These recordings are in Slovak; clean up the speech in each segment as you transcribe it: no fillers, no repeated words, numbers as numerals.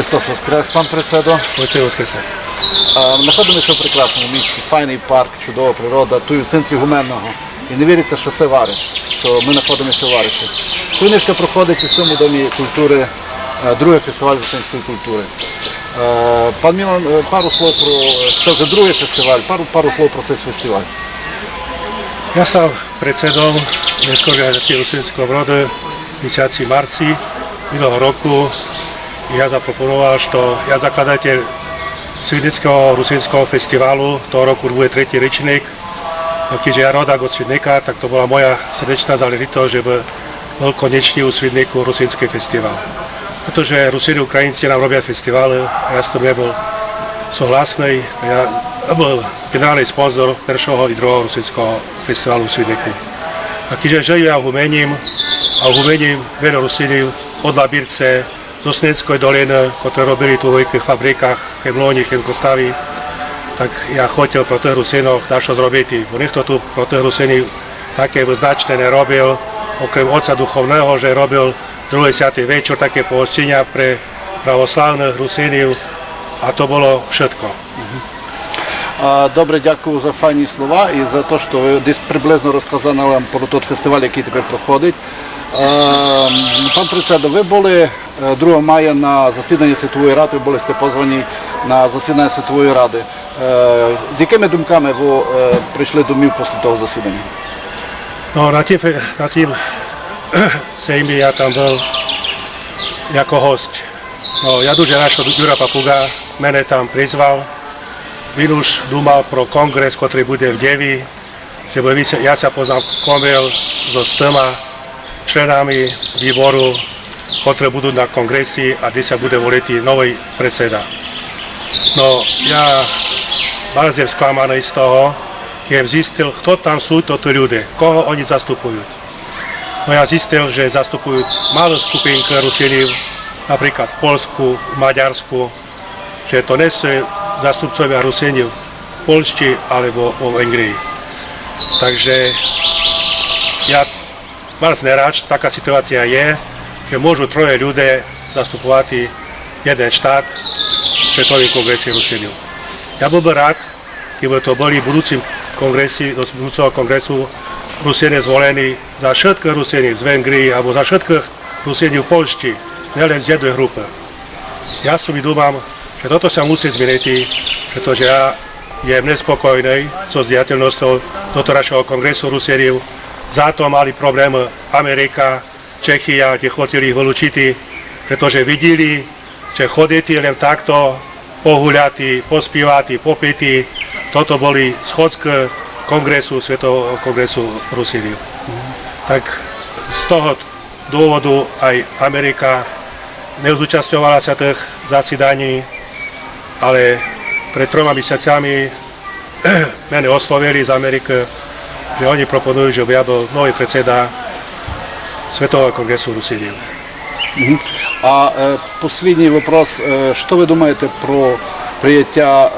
Христос Воскрес, пан Прецедо. Христос Воскресе. Знаходимося в прекрасному місті, файний парк, чудова природа, тут в центрі Гуменного. І не віриться, що це Вариш, що ми знаходимося в Вариші. Хвилинська проходить у цьому домі культури, другий фестиваль русинської культури. Пан Мілан, пару слов про, це вже другий фестиваль, пару слов про цей фестиваль. Ja som predsedom Mestskej organizácie Rusínského rodu v mesiaci marci minulého roku. Ja zaproponoval, že ja zakladateľ Svidnického rusínskeho festivalu, toho roku bude tretí ročník. Keďže ja rodák od Svidnika, tak to bola moja srdečná záležitosť, že bol konečný u Svidniku rusínsky festival. Pretože Rusíni Ukrajinci nám robia festivaly, ja s tom nebol súhlasný. Ja bol generálny sponzor prvého i druhého rusínskeho festivalu v Svidniku. A keďže žijú ja umením, a umením veľa Rusínov od Labirce, zo Sneckoj doliny, ktoré robili tu v veľkých fabrikách, v Chemlóni, Chemkostaví, tak ja chotil pro tých Rusínov dašo zrobiť. Bo nikto tu pro tých Rusínov také značné nerobil, okrem otca duchovného, že robil druhý svätý večer, také pohostinňa pre pravoslavných Rusínov a to bolo všetko. Добре, дякую за файні слова і за те, що ви десь приблизно розказали нам про той фестиваль, який тепер проходить. Пан Прецедо, ви були 2 мая на засіданні Світової Ради, ви були позвані на засідання Світової Ради. З якими думками ви прийшли домів після того засідання? No, na tým sejmi ja tam bol ako host. No, ja duže našo Jura Papuga mene tam prizval. Він už думав про конгрес, який буде в Деві, щоб я се познайомив з тими членами výboru, які будуть на конгресі, а де се буде voliti новий председа. No, ja bardzo sklamaný z toho, keď zistil, kto tam sú toto ľudia, koho oni zastupujú. No ja zistil, že zastupujú malú skupinku Rusínov, napríklad v Polsku, v Maďarsku, že to nie sú zástupcovia Rusínov v Polsči alebo v Vengrii. Takže ja vás nerád, že taká situácia je, že môžu 3 ľudia zastupovať jeden štát v Svetovým kongrese Rusínov. Ja bol rád, keby to boli v budúcim kongresi, do budúceho kongresu Rusíni zvolení za všetkých Rusínov z Vengrii alebo za všetkých Rusínov v Polsči, nielen z jednej grupy. Ja si dúfam, že toto sa musí zmeniť, pretože ja jem nespokojný so zdiateľnosťou doterajšieho kongresu Rusínov. Za to mali problém Amerika, Čechia, kde chodili ich vylúčiť, pretože videli, že chodíte len takto, pohuľatí, pospívati, popití. Toto boli schodské kongresu, Svetového kongresu Rusínov. Tak z toho dôvodu aj Amerika nezúčastňovala sa tých zasídaní, ale pred 3 mesiacami mene oslovili z Ameriky, že oni proponujú, že by ja bol nový predseda Svetového конгресу Rusínov. А останній вопрос, що ви думаєте про прийняття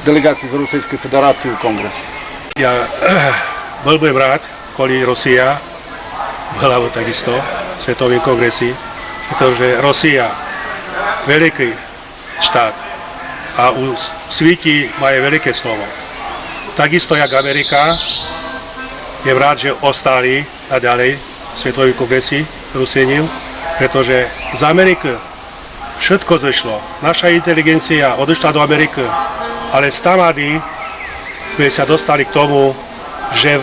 делегації з Російської Федерації в Конгрес? Ja bol by rád, kvôli Rusia bola takisto v Svetovom kongresi, pretože Rusia veľký štát a u svíti majú veľké slovo. Takisto jak Amerika je rád, že ostali naďalej v Svetovom kongresi Rusínov, pretože z Ameriky všetko zešlo. Naša inteligencia odišla do Ameriky, ale z tamady sme sa dostali k tomu, že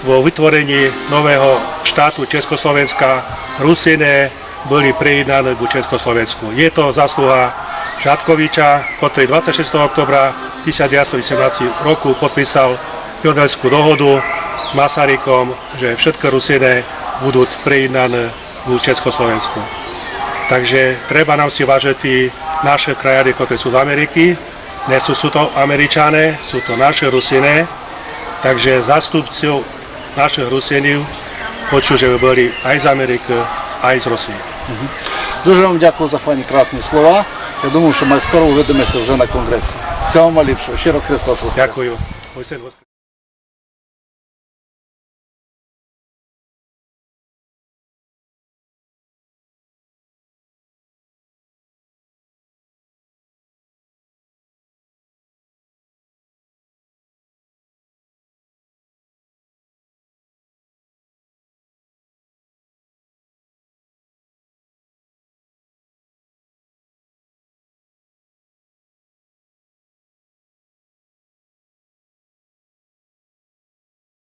vo vytvorení nového štátu Československa Rusíne boli prijednaní ku Československu. Je to zasluha Žatkoviča, ktorý 26. oktobra 1918 roku podpísal Fiodelskú dohodu s Masarykom, že všetky Rusíne budú prijednané ku Československu. Takže treba nám si vážiť naše krajiny, ktoré sú z Ameriky. Nie sú to Američané, sú to naše Rusíne. Takže zástupcov našich Rusínov хочу, že by boli aj z Ameriky, aj z Росії. Дуже вам дякую за файні красні слова. Я думаю, що ми скоро увидимося вже на конгресі. Всього вам ліпшого. Ще раз Христос Воскрес. Дякую.